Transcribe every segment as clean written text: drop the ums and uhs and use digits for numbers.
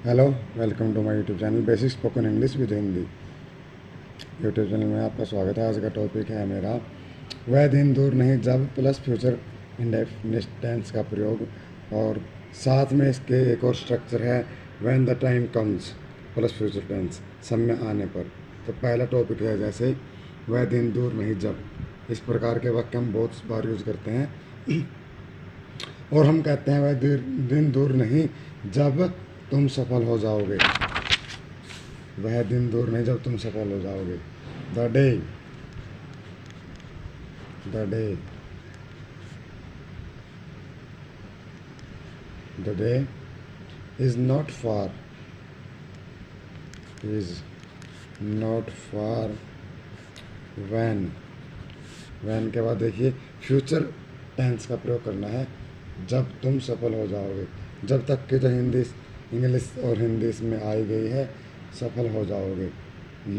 Hello, welcome to my YouTube channel basic spoken English with Hindi. YouTube channel में आपका स्वागत है। आज का टॉपिक है मेरा वह दिन दूर नहीं जब प्लस फ्यूचर इंडेफिनिट टेंस का प्रयोग, और साथ में इसके एक और स्ट्रक्चर है when the time comes plus future tense समय आने पर। तो पहला टॉपिक है जैसे वह दिन दूर नहीं जब। इस प्रकार के वाक्य हम बहुत बार यूज करते हैं और हम कहते हैं वह दिन दूर नहीं जब तुम सफल हो जाओगे। वह दिन दूर नहीं जब तुम सफल हो जाओगे। The day, the day, the day is not far, is not far when. When के बाद देखिए फ्यूचर टेंस का प्रयोग करना है जब तुम सफल हो जाओगे। जब तक कि जो हिंदी इंग्लिश और हिंदी इसमें आई गई है सफल हो जाओगे।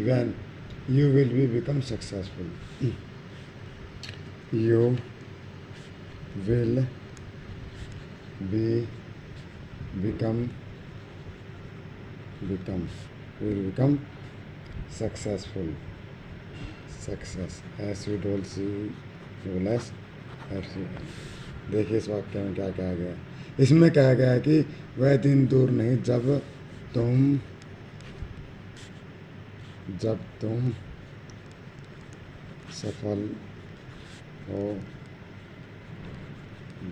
When you will be become successful, you will be become become will become successful. Success S U double C double S F C. देखिए इस वाक्य में क्या कहा गया है। इसमें कहा गया है कि वह दिन दूर नहीं जब तुम सफल हो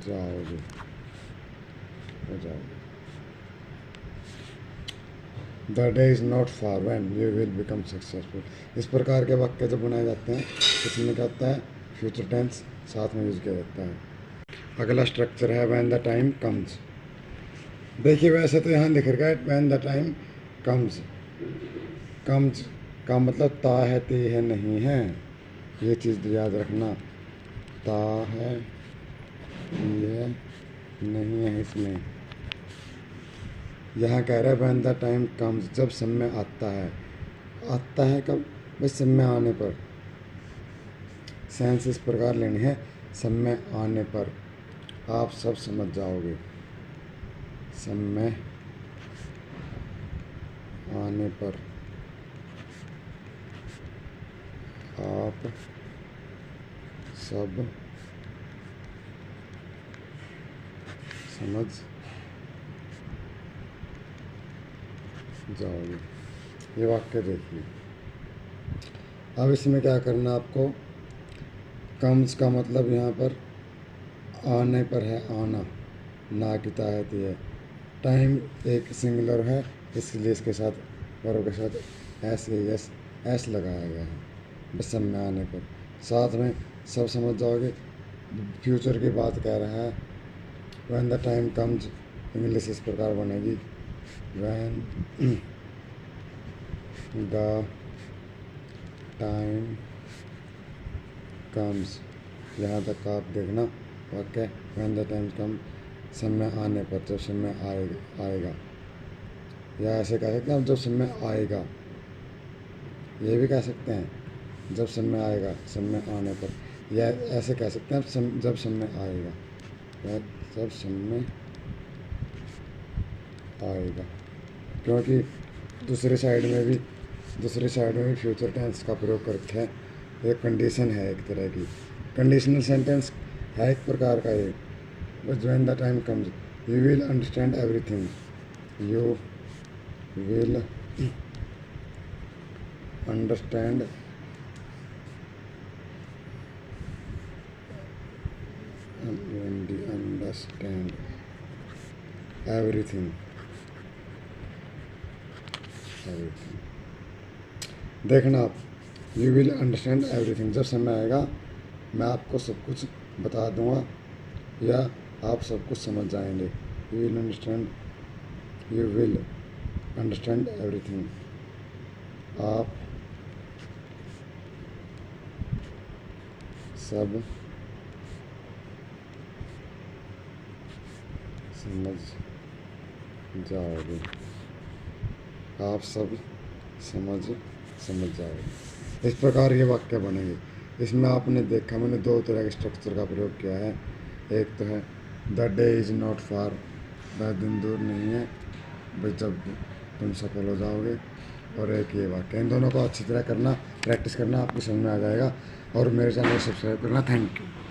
जाओगे, हो जाओगे। The day is not far van you will become successful. इस प्रकार के वाक्य जब बनाए जाते हैं इसमें क्या होता है, फ्यूचर टेंस साथ में यूज किया जाता है। अगला स्ट्रक्चर है व्हेन द टाइम कम्स। देखिए वैसे तो यहाँ लिख रखा है when the time comes. Comes का मतलब ता है, ते है, नहीं है। ये चीज़ याद रखना, ता है, ये नहीं है। इसमें यहाँ कह रहा है व्हेन द टाइम कम्स, जब समय आता है। आता है कब? बस समय आने पर। सेंस इस प्रकार लेनी है समय आने पर। आप सब समझ जाओगे। समय आने पर आप सब समझ जाओगे। ये वाक्य देखिए। अब इसमें क्या करना आपको, कम्स का मतलब यहाँ पर आने पर है, आना, ना की ताहती है। टाइम एक सिंगुलर है इसलिए इसके साथ वर्ब के साथ एस ए एस एस लगाया गया है। बस समय आने पर, साथ में सब समझ जाओगे। फ्यूचर की बात कह रहा है। When the time comes English इस प्रकार बनेगी व्हेन द टाइम कम्स। यहाँ तक आप देखना वाक्य व्हेन द टाइम कम, समय आने पर, जब समय आएगा। या ऐसे कह सकते हैं जब समय आएगा, ये भी कह सकते हैं जब समय आएगा, समय आने पर। या ऐसे कह सकते हैं जब समय आएगा, या जब समय आएगा। क्योंकि दूसरी साइड में भी फ्यूचर टेंस का प्रयोग करते हैं। एक कंडीशन है, एक तरह की कंडीशनल सेंटेंस है एक प्रकार का ये। बस when the time comes you will understand everything, you will understand understand everything, everything. देखना आप, यू विल अंडरस्टैंड एवरीथिंग, जब समय आएगा मैं आपको सब कुछ बता दूंगा या आप सब कुछ समझ जाएंगे। यू विल अंडरस्टैंड एवरीथिंग, आप सब समझ जाओगे, आप सब समझ जाओगे। इस प्रकार ये वाक्य बनेंगे। इसमें आपने देखा मैंने दो तरह के स्ट्रक्चर का प्रयोग किया है। एक तो है the day is not far, वह दिन दूर नहीं है बस जब तुम सफल हो जाओगे। और एक ये वाक्य, इन दोनों को अच्छी तरह करना, प्रैक्टिस करना, आपको समझ में आ जाएगा। और मेरे चैनल को सब्सक्राइब करना। Thank you.